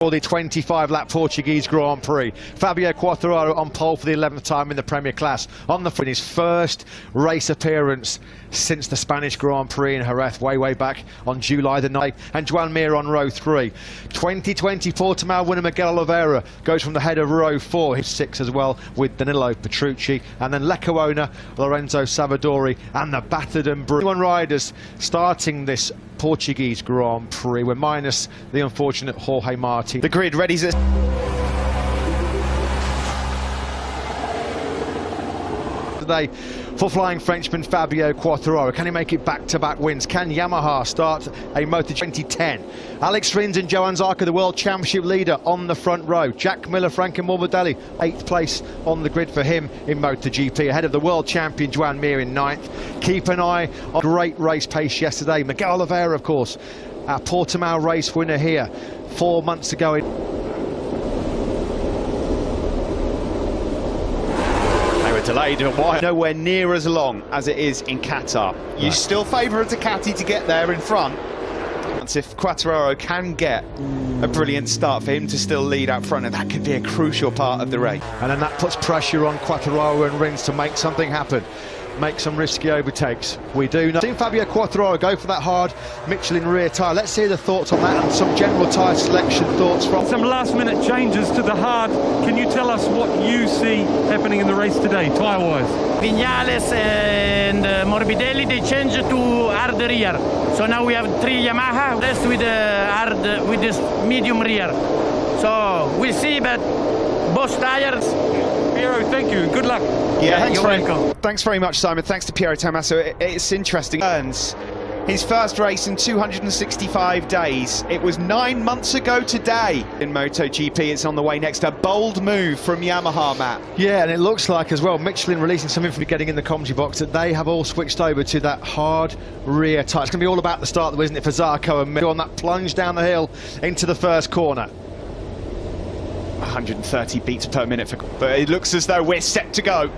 For the 25-lap Portuguese Grand Prix. Fabio Quartararo on pole for the 11th time in the Premier class. On the his first race appearance since the Spanish Grand Prix in Jerez way back on July the 9th. And Joan Mir on row 3. 2020 Portimao winner Miguel Oliveira goes from the head of row 4. He's 6 as well with Danilo Petrucci. And then Lecco owner Lorenzo Savadori and the battered and bruised riders starting this Portuguese Grand Prix. We're minus the unfortunate Jorge Martin. The grid readies it. Today for flying Frenchman Fabio Quartararo. Can he make it back-to-back wins? Can Yamaha start a Moto 2010? Alex Rins and Johann Zarco, the World Championship leader, on the front row. Jack Miller, Franco Morbidelli, 8th place on the grid for him in MotoGP, ahead of the world champion Joan Mir in 9th. Keep an eye on great race pace yesterday. Miguel Oliveira, of course, our Portimao race winner here 4 months ago. Delayed a while. Nowhere near as long as it is in Qatar. You Right. still favour a Ducati to get there in front. And if Quartararo can get a brilliant start for him to still lead out front, and that could be a crucial part of the race. And then that puts pressure on Quartararo and Rins to make something happen. Make some risky overtakes. We do know. Seen Fabio Quartararo go for that hard Michelin rear tyre. Let's hear the thoughts on that and some general tyre selection thoughts from... Some last-minute changes to the hard. Can you tell us what you see happening in the race today, tyre-wise? Viñales and Morbidelli, they changed to hard rear. So now we have 3 Yamaha, rest with with this medium rear. So we'll see, but both tires. Piero, thank you. Good luck. Yeah, Thanks very much, Simon. Thanks to Piero Tommaso. It's interesting. Earns his first race in 265 days. It was 9 months ago today in MotoGP. It's on the way next. A bold move from Yamaha, Matt. Yeah, and it looks like as well, Michelin releasing some information getting in the commentary box that they have all switched over to that hard rear tyre. It's going to be all about the start, though, isn't it, for Zarco and Mir on that plunge down the hill into the first corner. 130 beats per minute, but it looks as though we're set to go.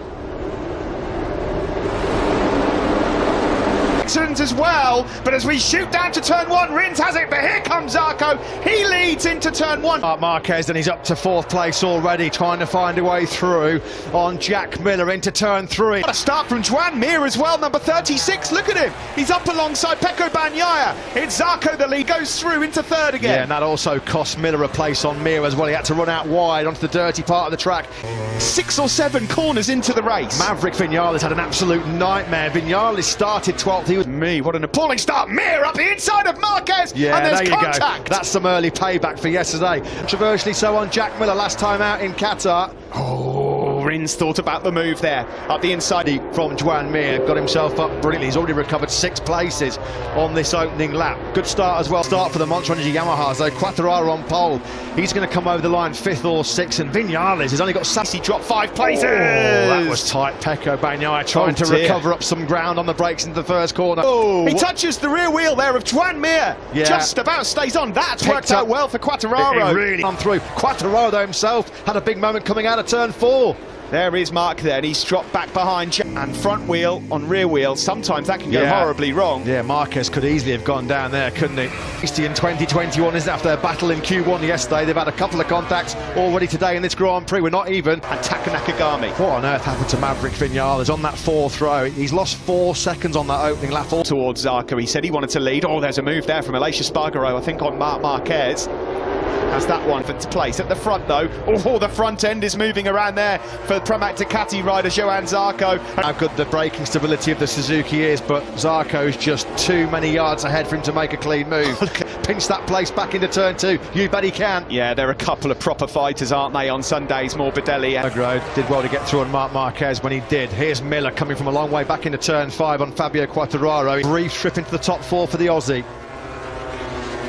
Excellent as well, but as we shoot down to turn 1, Rins has it, but here comes Zarco. He leads into turn 1. Marquez, and he's up to 4th place already, trying to find a way through on Jack Miller into turn 3. What a start from Joan Mir as well, number 36. Look at him. He's up alongside Pecco Bagnaia. It's Zarco the lead, goes through into 3rd again. Yeah, and that also cost Miller a place on Mir as well. He had to run out wide onto the dirty part of the track. 6 or 7 corners into the race. Maverick Viñales had an absolute nightmare. Viñales started 12th. He was what an appalling start. Mir up the inside of Marquez. Yeah, and there's there you contact. go. That's some early payback for yesterday. Controversially so on Jack Miller last time out in Qatar. Oh, Rins thought about the move there. Up the inside. From Joan Mir, got himself up brilliantly. He's already recovered 6 places on this opening lap. Good start as well. Start for the Monster Energy Yamahas though. Quartararo on pole. He's going to come over the line 5th or 6th, and Viñales has only got sassy drop 5 places. Oh, that was tight. Pecco Bagnaia trying to recover up some ground on the brakes into the first corner. Oh, he touches the rear wheel there of Joan Mir. Yeah. Just about stays on. That's worked out well for Quartararo. It really come through. Quartararo himself had a big moment coming out of turn 4. There is Mark there, and he's dropped back behind and front wheel on rear wheel. Sometimes that can go horribly wrong. Yeah, Marquez could easily have gone down there, couldn't he? Easty in 2021 isn't after their battle in Q1 yesterday. They've had a couple of contacts already today in this Grand Prix. We're not even. And Taka Nakagami. What on earth happened to Maverick Viñales on that 4th row? He's lost 4 seconds on that opening lap. Towards Zarco, he said he wanted to lead. Oh, there's a move there from Aleix Espargaro, I think, on Marc Marquez. Has that one for place at the front though. Oh, the front end is moving around there for Pramac Ducati rider Johann Zarco. How good the braking stability of the Suzuki is, but Zarco's just too many yards ahead for him to make a clean move. Pinch that place back into turn 2. You bet he can. Yeah, they're a couple of proper fighters, aren't they, on Sundays, Morbidelli. Agro did well to get through on Marc Marquez when he did. Here's Miller coming from a long way back into turn 5 on Fabio Quartararo. Brief trip into the top 4 for the Aussie.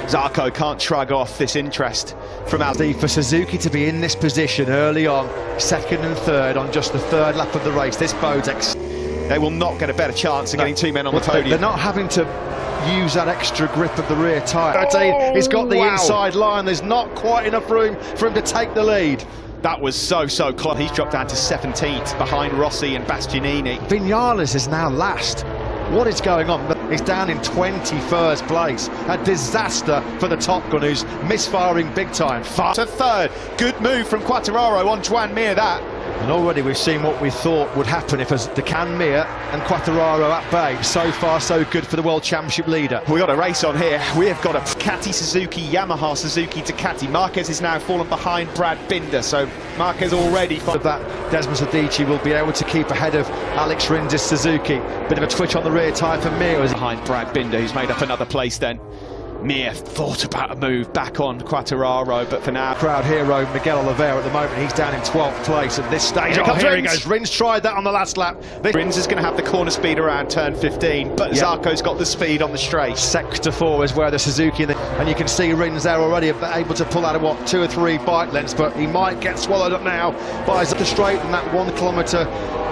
Zarco can't shrug off this interest from Aldi. For Suzuki to be in this position early on, 2nd and 3rd on just the 3rd lap of the race, this bodes they will not get a better chance of getting 2 men on the podium. They're not having to use that extra grip of the rear tyre. He's got the inside line. There's not quite enough room for him to take the lead. That was so close. He's dropped down to 17th behind Rossi and Bastianini. Viñales is now last. What is going on? He's down in 21st place. A disaster for the Top Gun, who's misfiring big time. Far to third. Good move from Quartararo on Joan Mir, that. And already we've seen what we thought would happen if Joan Mir and Quartararo at bay. So far, so good for the World Championship leader. We got a race on here. We have got a Ducati Suzuki, Yamaha Suzuki Ducati. Marquez is now fallen behind Brad Binder, so Marquez already... That Desmond Sadici will be able to keep ahead of Alex Rins' Suzuki. Bit of a twitch on the rear tyre for Mir. Behind Brad Binder, who's made up another place then. Mir thought about a move back on Quartararo, but for now... Crowd hero Miguel Oliveira at the moment, he's down in 12th place at this stage. Here Here he Rins. goes. Rins tried that on the last lap. Rins is going to have the corner speed around turn 15, but Zarco's got the speed on the straight. Sector 4 is where the Suzuki, and you can see Rins there already able to pull out of what, 2 or 3 bike lengths, but he might get swallowed up now by the straight and that 1 kilometre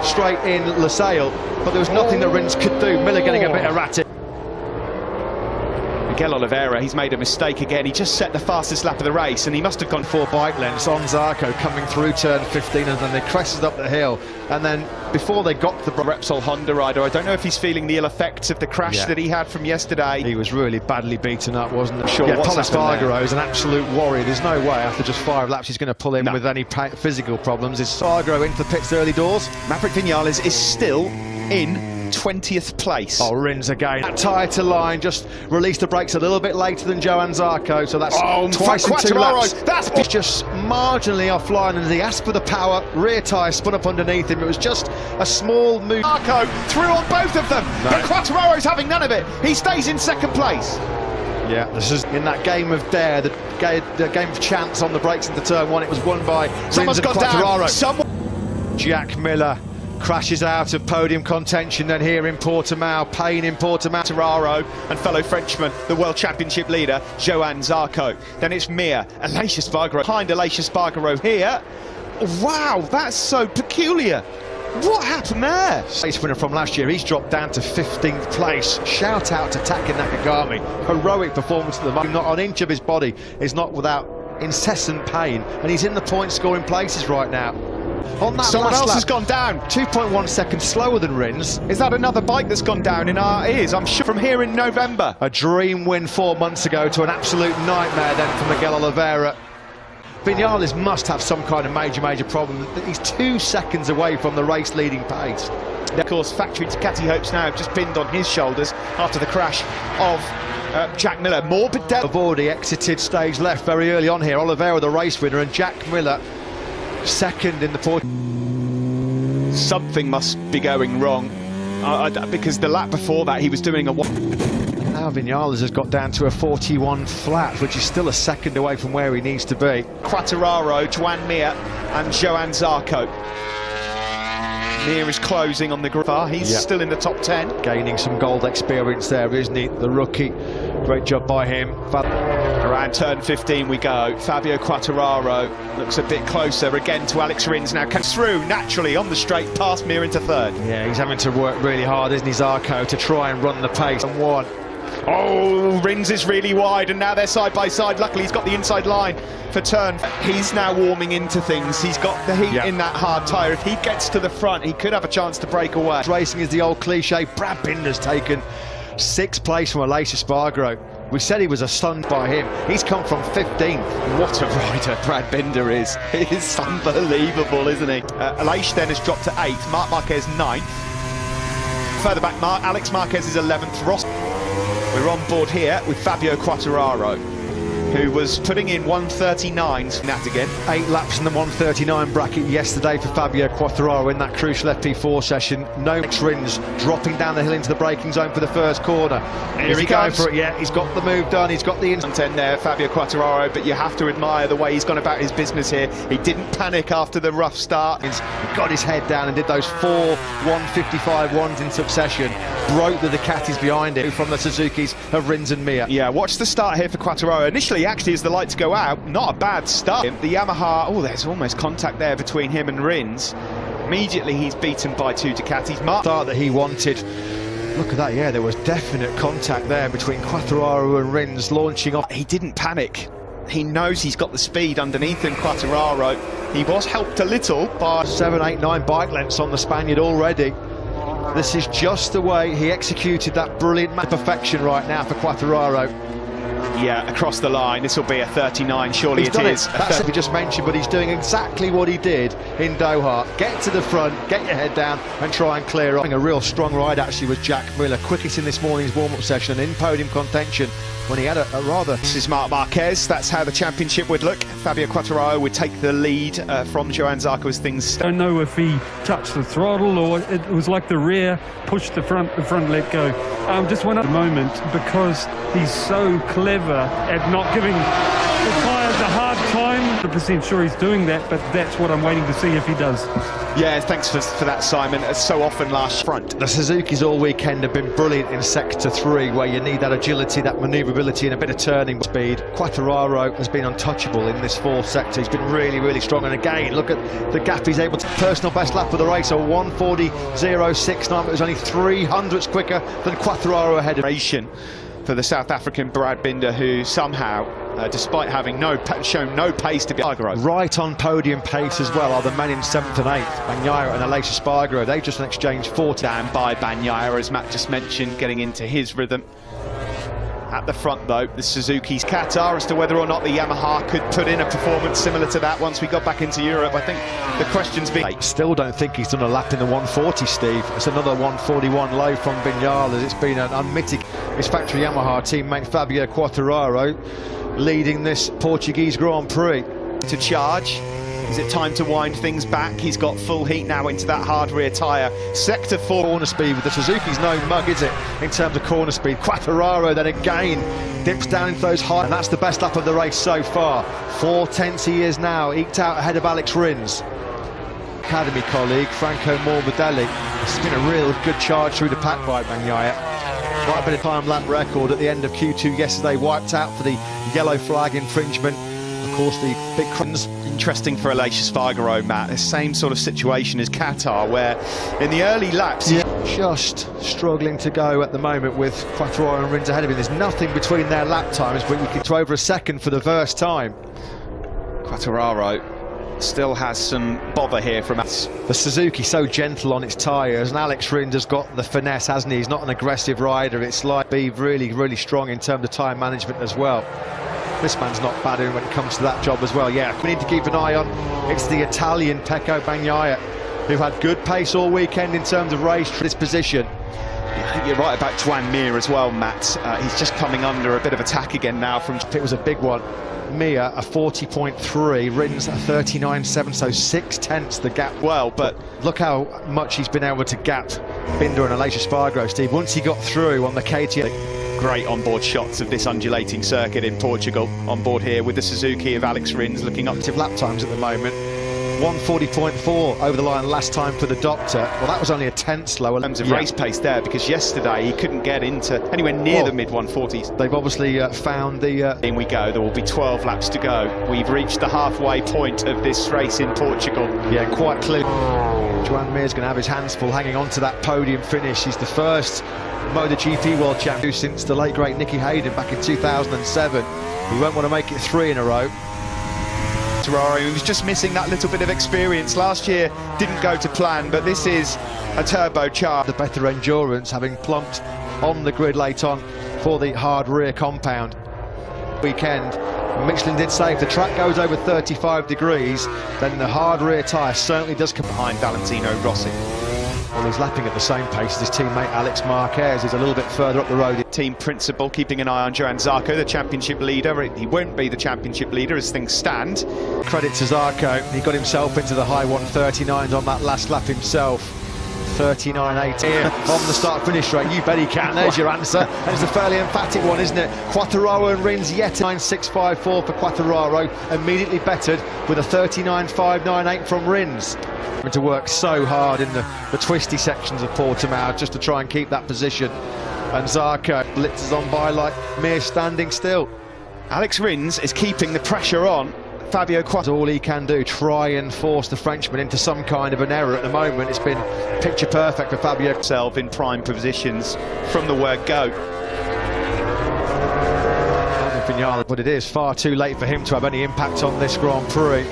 straight in Losail. But there was nothing that Rins could do. Miller getting a bit erratic. Miguel Oliveira, he's made a mistake again. He just set the fastest lap of the race, and he must have gone 4 bike lengths on Zarco coming through turn 15, and then they crested up the hill. And then before they got to the Repsol Honda rider, I don't know if he's feeling the ill effects of the crash that he had from yesterday. He was really badly beaten up, wasn't he? Sure, yeah, what's Paul Espargaro is an absolute warrior. There's no way after just 5 laps he's going to pull in with any physical problems. Is Espargaro into the pits early doors? Maverick Vinales is still in 20th place. Oh, Rins again. That tyre to line, just released the brakes a little bit later than Joan Zarco, so that's twice in 2 laps. That's just marginally offline, and he asked for the power. Rear tyre spun up underneath him. It was just a small move. Zarco threw on both of them, but Quartararo's having none of it. He stays in 2nd place. Yeah, this is in that game of dare, the game of chance on the brakes into turn 1. It was won by Rins and Quartararo. Jack Miller crashes out of podium contention, then here in Portimao, pain in Portimao. Quartararo and fellow Frenchman, the World Championship leader, Joan Zarco. Then it's Mir, Aleix Espargaro, behind Aleix Espargaro here. Wow, that's so peculiar. What happened there? Race winner from last year, he's dropped down to 15th place. Shout out to Taka Nakagami. Heroic performance at the moment. Not an inch of his body is not without incessant pain, and he's in the point scoring places right now. On that Someone else lap, has gone down. 2.1 seconds slower than Rins. Is that another bike that's gone down in our ears? I'm sure from here in November. A dream win 4 months ago to an absolute nightmare then for Miguel Oliveira. Vinales must have some kind of major problem. He's 2 seconds away from the race leading pace. Of course, factory Ducati hopes now have just pinned on his shoulders after the crash of Jack Miller. Morbidelli have already exited stage left very early on here. Oliveira the race winner and Jack Miller second in the port. Something must be going wrong because the lap before that he was doing a... Now Vinales has got down to a 41 flat, which is still a second away from where he needs to be. Quartararo, Joan Mir and Joan Zarco. Mir is closing on the grid. He's still in the top 10. Gaining some gold experience there, isn't he? The rookie. Great job by him. Around turn 15 we go. Fabio Quartararo looks a bit closer again to Alex Rins. Now comes through naturally on the straight past Mir into 3rd. Yeah, he's having to work really hard, isn't he, Zarco, to try and run the pace. And 1. Oh, Rins is really wide, and now they're side by side. Luckily, he's got the inside line for turn. He's now warming into things. He's got the heat in that hard tyre. If he gets to the front, he could have a chance to break away. Racing is the old cliche. Brad Binder's taken 6th place from Aleix Espargaro. We said he was a stunt by him. He's come from 15th. What a rider Brad Binder is. It's unbelievable, isn't he? Aleix then has dropped to 8th. Marc Marquez 9th. Further back, Alex Marquez is 11th. Ross. We're on board here with Fabio Quartararo, who was putting in 139s from that again. 8 laps in the 139 bracket yesterday for Fabio Quartararo in that crucial FP4 session. No Rins dropping down the hill into the braking zone for the first corner. Here he goes for it. Yeah, he's got the move done. He's got the content there, Fabio Quartararo, but you have to admire the way he's gone about his business here. He didn't panic after the rough start. He's got his head down and did those 4 155 ones in succession. Broke the Ducatis behind him from the Suzukis of Rins and Mir. Yeah, watch the start here for Quartararo. Initially, actually, as the lights go out, not a bad start. The Yamaha, oh, there's almost contact there between him and Rins. Immediately, he's beaten by 2 Ducatis. Start that he wanted. Look at that, yeah, there was definite contact there between Quartararo and Rins launching off. He didn't panic. He knows he's got the speed underneath him, Quartararo. He was helped a little by 7, 8, 9 bike lengths on the Spaniard already. This is just the way he executed that brilliant perfection right now for Quartararo. Yeah, across the line. This will be a 39, surely He's done it is. That's what we just mentioned, but he's doing exactly what he did in Doha. Get to the front, get your head down and try and clear off. A real strong ride actually was Jack Miller, quickest in this morning's warm-up session and in podium contention when he had a rather... This is Marc Marquez. That's how the championship would look. Fabio Quartararo would take the lead from Johann Zarco as things... I don't know if he touched the throttle or it was like the rear pushed the front let go. Just one at the moment because he's so clever at not giving the tyres a hard time. 100% sure he's doing that, but that's what I'm waiting to see if he does. Yeah, thanks for that, Simon. As so often last front. The Suzukis all weekend have been brilliant in Sector 3, where you need that agility, that manoeuvrability and a bit of turning speed. Quartararo has been untouchable in this fourth sector. He's been really, really strong. And again, look at the gap he's able to... Personal best lap of the race, a 1:40.069, but it was only 300ths quicker than Quartararo ahead of... For the South African Brad Binder, who somehow, despite having shown no pace to be right on podium pace as well, are the men in 7th and 8th, Bagnaia and Aleix Espargaro. They've just exchanged 40. Down by Bagnaia, as Matt just mentioned, getting into his rhythm. At the front, though, the Suzuki's Qatar, as to whether or not the Yamaha could put in a performance similar to that once we got back into Europe. I think the question's been... I still don't think he's done a lap in the 140, Steve. It's another 141 low from Vinales. It's been an unmitigated... His factory Yamaha teammate Fabio Quartararo leading this Portuguese Grand Prix. To charge. Is it time to wind things back? He's got full heat now into that hard rear tyre. Sector 4 corner speed with the Suzuki's no mug, is it, in terms of corner speed? Quartararo then again dips down into those high, and that's the best lap of the race so far. 4/10 he is now, eked out ahead of Alex Rins. Academy colleague Franco Morbidelli. It's been a real good charge through the pack by Bagnaia. Quite a bit of time lap record at the end of Q2 yesterday, wiped out for the yellow flag infringement. Of course, the big crowns. Interesting for Aleix Espargaro, Matt. The same sort of situation as Qatar, where in the early laps... Just struggling to go at the moment with Quartararo and Rins ahead of him. There's nothing between their lap times, but you can throw over a second for the first time. Quartararo still has some bother here from us. The Suzuki so gentle on its tyres, and Alex Rins has got the finesse, hasn't he? He's not an aggressive rider. It's like be really, really strong in terms of tyre management as well. This man's not bad when it comes to that job as well. Yeah, we need to keep an eye on. It's the Italian Pecco Bagnaia, who had good pace all weekend in terms of race this position. I think you're right about Joan Mir as well, Matt. He's just coming under a bit of attack again now from... It was a big one. Mir a 40.3, Rins a 39.7, so 6/10 the gap. Well, but look how much he's been able to gap Binder and Aleix Espargaro, Steve. Once he got through on the KTM. Great onboard shots of this undulating circuit in Portugal. On board here with the Suzuki of Alex Rins looking up to lap times at the moment. 1:40.4 over the line last time for the Doctor. Well, that was only a 10th slower. In terms of race pace there, because yesterday he couldn't get into anywhere near the mid-140s. They've obviously found the... In we go. There will be 12 laps to go. We've reached the halfway point of this race in Portugal. Yeah, quite clear. Joan Mir's going to have his hands full hanging on to that podium finish. He's the first MotoGP World Champion since the late great Nicky Hayden back in 2007. He won't want to make it 3 in a row. He was just missing that little bit of experience. Last year didn't go to plan, but this is a turbocharged. The better endurance, having plumped on the grid late on for the hard rear compound. Weekend, Michelin did say if the track goes over 35 degrees, then the hard rear tyre certainly does come behind Valentino Rossi. Well, he's lapping at the same pace as his teammate Alex Marquez. He's a little bit further up the road. Team principal keeping an eye on Johann Zarco, the championship leader. He won't be the championship leader as things stand. Credit to Zarco. He got himself into the high 139s on that last lap himself. 39.8 here on the start-finish straight. You bet he can. There's your answer. And it's a fairly emphatic one, isn't it? Quartararo and Rins yet 9.654 for Quartararo, immediately bettered with a 39.598 from Rins. Having to work so hard in the twisty sections of Portimao just to try and keep that position. And Zarco blitzes on by like mere standing still. Alex Rins is keeping the pressure on Fabio Quartararo. All he can do, try and force the Frenchman into some kind of an error. At the moment, it's been picture perfect for Fabio. Himself in prime positions from the word go. But it is far too late for him to have any impact on this Grand Prix.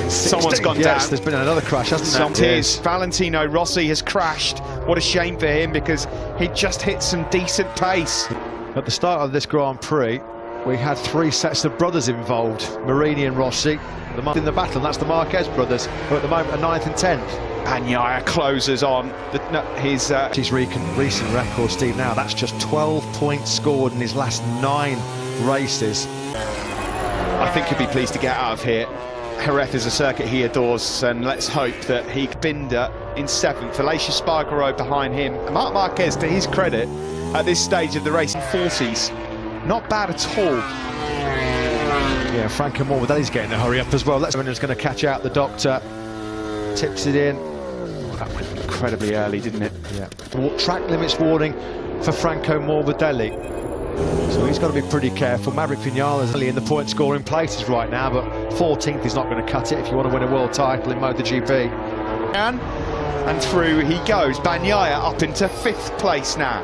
Someone's gone yes, down. There's been another crash, hasn't there? It is. Valentino Rossi has crashed. What a shame for him, because he just hit some decent pace. At the start of this Grand Prix, we had 3 sets of brothers involved, Marini and Rossi. In the battle, and that's the Marquez brothers, who at the moment are 9th and 10th. Bagnaia closes on his recent record, Steve. Now that's just 12 points scored in his last 9 races. I think he'd be pleased to get out of here. Jerez is a circuit he adores, and let's hope that he Binder in 7th, Aleix Espargaro behind him. Marc Marquez, to his credit, at this stage of the race, 40s, not bad at all. Yeah, Franco Morbidelli's getting a hurry up as well. Let's who's going to catch out the Doctor. Tips it in. Oh, that went incredibly early, didn't it? Yeah. Track limits warning for Franco Morbidelli. So he's got to be pretty careful. Maverick Vinales only in the point scoring places right now, but 14th is not going to cut it if you want to win a world title in MotoGP. And through he goes. Bagnaia up into 5th place now.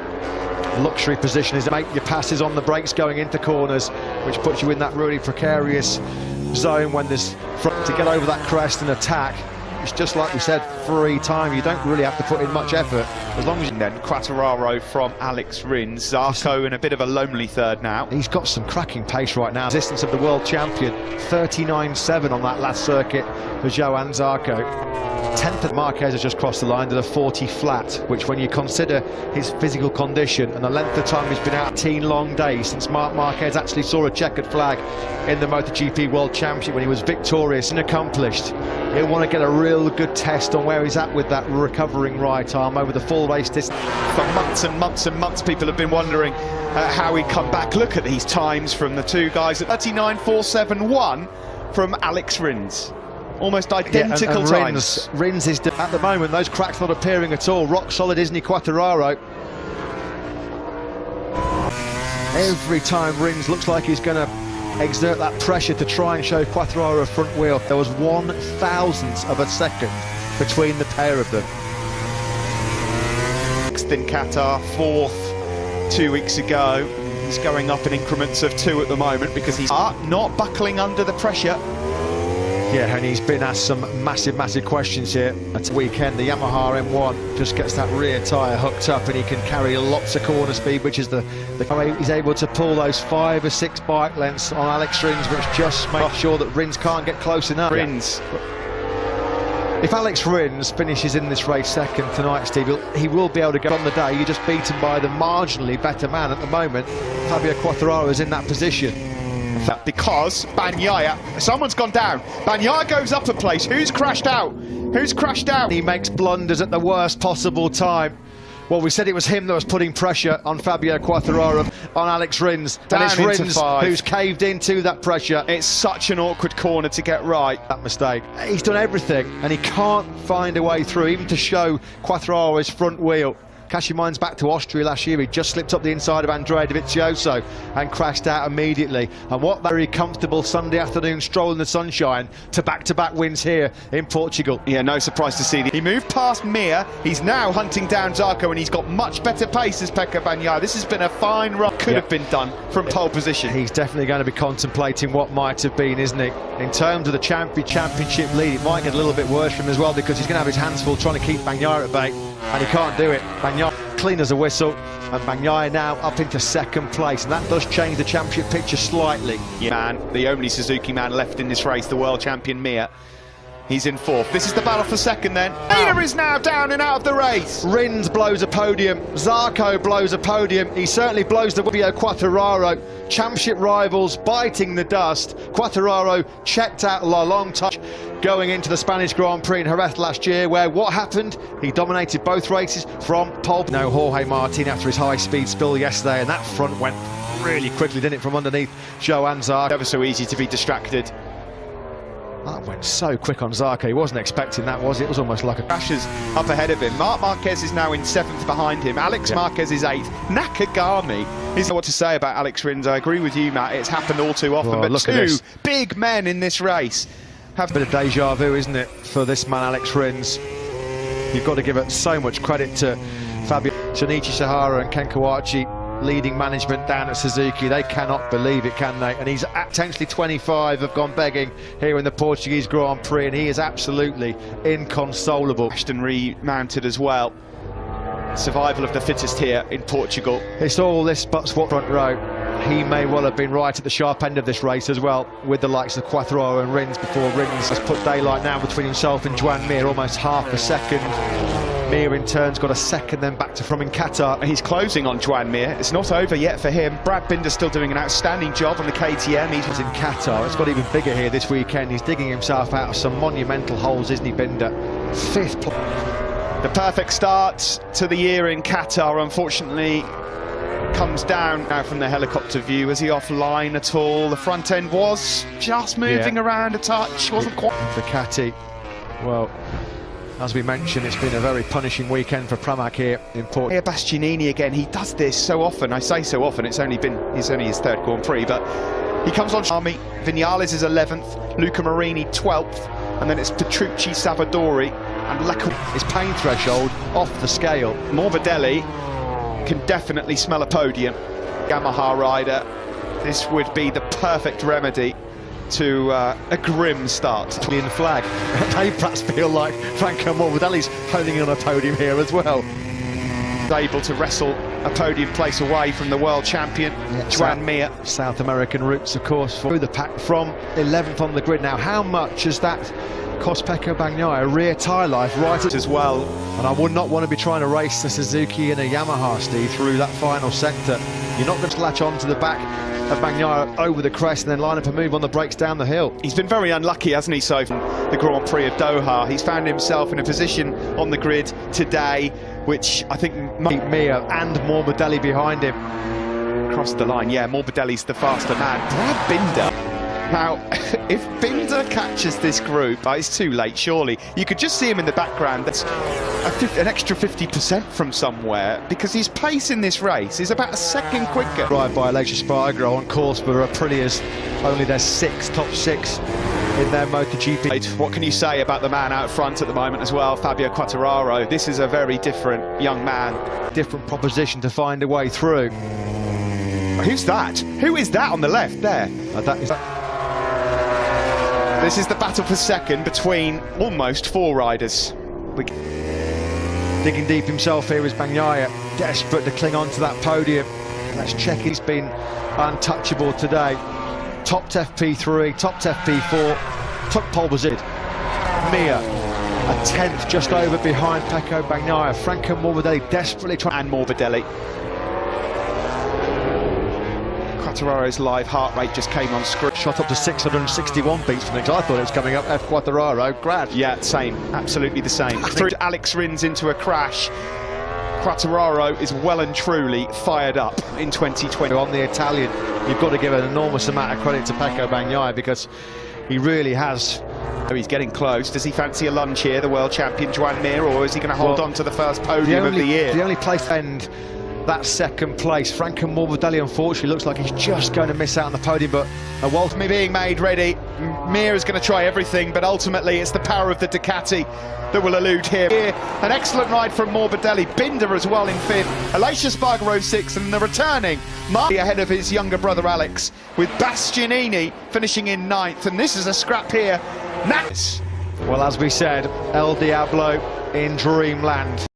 Luxury position is to make your passes on the brakes going into corners, which puts you in that really precarious zone when there's to get over that crest and attack. It's just like we said, free time. You don't really have to put in much effort as long as you... And then Quartararo from Alex Rins. Zarco in a bit of a lonely 3rd now. He's got some cracking pace right now. Resistance of the world champion, 39.7 on that last circuit for Johan Zarco. 10th of Marquez has just crossed the line to a 40 flat, which when you consider his physical condition and the length of time he's been out, 18 long days since Marc Marquez actually saw a checkered flag in the MotoGP World Championship when he was victorious and accomplished. He'll want to get a real good test on where he's at with that recovering right arm over the full race distance. For months and months and months, people have been wondering how he'd come back. Look at these times from the 2 guys at 39.471 from Alex Rins. Almost identical times. Rins is, at the moment, those cracks not appearing at all. Rock solid, isn't he, Quartararo? Every time Rins looks like he's going to exert that pressure to try and show Quartararo a front wheel. There was 1/1000th of a second between the pair of them. 6th in Qatar, 4th 2 weeks ago. He's going up in increments of 2 at the moment because he's not buckling under the pressure. Yeah, and he's been asked some massive questions here at the weekend. The Yamaha M1 just gets that rear tyre hooked up and he can carry lots of corner speed, which is the way he's able to pull those 5 or 6 bike lengths on Alex Rins, which just makes sure that Rins can't get close enough. Rins. If Alex Rins finishes in this race 2nd tonight, Steve, he will be able to go on the day. You're just beaten by the marginally better man at the moment. Fabio Quartararo is in that position. Because Bagnaia, someone's gone down. Bagnaia goes up a place. Who's crashed out? Who's crashed out? He makes blunders at the worst possible time. Well, we said it was him that was putting pressure on Fabio Quartararo, on Alex Rins. Down and it's into Rins 5. who's caved into that pressure. It's such an awkward corner to get right. That mistake. He's done everything, and he can't find a way through, even to show Quartararo his front wheel. Cast your minds back to Austria last year. He just slipped up the inside of Andrea Dovizioso and crashed out immediately. And what very comfortable Sunday afternoon stroll in the sunshine to back-to-back wins here in Portugal. Yeah, no surprise to see. He moved past Mir. He's now hunting down Zarco, and he's got much better pace as Pecco Bagnaia. This has been a fine run. Could have been done from pole position. He's definitely going to be contemplating what might have been, isn't he? In terms of the championship lead, it might get a little bit worse for him as well, because he's going to have his hands full trying to keep Bagnaia at bay, and he can't do it. Bagnaia clean as a whistle, and Bagnaia now up into 2nd place, and that does change the championship picture slightly. Yeah, man, the only Suzuki man left in this race, the world champion Mir. He's in 4th. This is the battle for 2nd then. Mir is now down and out of the race. Rins blows a podium. Zarco blows a podium. He certainly blows the Fabio Quartararo. Championship rivals biting the dust. Quartararo checked out a long touch going into the Spanish Grand Prix in Jerez last year, where what happened? He dominated both races from pole. No, Jorge Martin after his high-speed spill yesterday, and that front went really quickly, didn't it, from underneath Johan Zarco. Never so easy to be distracted. That went so quick on Zarco. He wasn't expecting that, was he? It was almost like a... Crashes up ahead of him. Marc Marquez is now in 7th behind him. Alex Marquez is 8th. Nakagami is what to say about Alex Rins. I agree with you, Matt. It's happened all too often. But 2 big men in this race have... A bit of deja vu, isn't it, for this man, Alex Rins? You've got to give it so much credit to Fabio, Shinichi Sahara and Ken Kawachi. leading management down at Suzuki. They cannot believe it, can they? And he's potentially 25 have gone begging here in the Portuguese Grand Prix, and he is absolutely inconsolable. Ashton remounted as well. Survival of the fittest here in Portugal. It's all this but swap front row. He may well have been right at the sharp end of this race as well, with the likes of Quattraro and Rins, before Rins has put daylight now between himself and Joan Mir, almost half a second. Mir in turn's got a second, then back to from in Qatar. He's closing on Joan Mir. It's not over yet for him. Brad Binder's still doing an outstanding job on the KTM. He's in Qatar. It's got even bigger here this weekend. He's digging himself out of some monumental holes, isn't he, Binder? Fifth place. The perfect start to the year in Qatar, unfortunately, comes down now from the helicopter view. Was he offline at all? The front end was just moving around a touch, wasn't quite. Ducati, well, as we mentioned, it's been a very punishing weekend for Pramac here in Portugal. Here, Bastianini again, he does this so often. I say so often, it's only his third Grand Prix, but he comes on Army. Vinales is 11th, Luca Marini 12th, and then it's Petrucci, Savadori, and his pain threshold off the scale. Morbidelli can definitely smell a podium. Yamaha rider, this would be the perfect remedy to a grim start. In the flag. They perhaps feel like Franco Morbidelli's holding in on a podium here as well. Able to wrestle a podium place away from the world champion, Joan Mir. South American roots, of course, for the pack from 11th on the grid. Now, how much has that cost Pecco Bagnaia rear tyre life right at as well? And I would not want to be trying to race the Suzuki in a Yamaha, Steve, through that final sector. You're not going to latch on to the back of Bagnaia over the crest and then line up a move on the brakes down the hill. He's been very unlucky, hasn't he, so far, the Grand Prix of Doha. He's found himself in a position on the grid today which I think Mir and Morbidelli behind him. Crossed the line, yeah, Morbidelli's the faster man. Brad Binder. Now, if Binder catches this group, it's too late, surely. You could just see him in the background. That's an extra 50% from somewhere, because his pace in this race is about a second quicker. Drive by Aleix Espargaro on course for Aprilia's only their top six in their MotoGP. What can you say about the man out front at the moment as well, Fabio Quattararo? This is a very different young man. Different proposition to find a way through. Who's that? Who is that on the left there? This is the battle for second between almost four riders. Digging deep himself here is Bagnaia, desperate to cling on to that podium. Let's check, he's been untouchable today. Topped FP3, topped FP4, took pole position. Mir, a 10th just over behind Pecco Bagnaia. Franco Morbidelli desperately trying. And Morbidelli. Quattararo's live heart rate just came on screen. Shot up to 661 beats from it. I thought it was coming up F Quattararo. Grad. Yeah, same. Absolutely the same. Through Alex Rins into a crash. Quattararo is well and truly fired up in 2020. On the Italian, you've got to give an enormous amount of credit to Pecco Bagnaia because he really has. He's getting close. Does he fancy a lunge here, the world champion Joan Mir, or is he going to hold on to the first podium of the year? The only place to end that second place. Franco Morbidelli, unfortunately, looks like he's just going to miss out on the podium, but a Walter being made ready. Mir is going to try everything, but ultimately it's the power of the Ducati that will elude him. Here, an excellent ride from Morbidelli. Binder as well in fifth. Aleix Espargaro sixth, and the returning Marty ahead of his younger brother Alex, with Bastianini finishing in ninth. And this is a scrap here. Nice. Well, as we said, El Diablo in dreamland.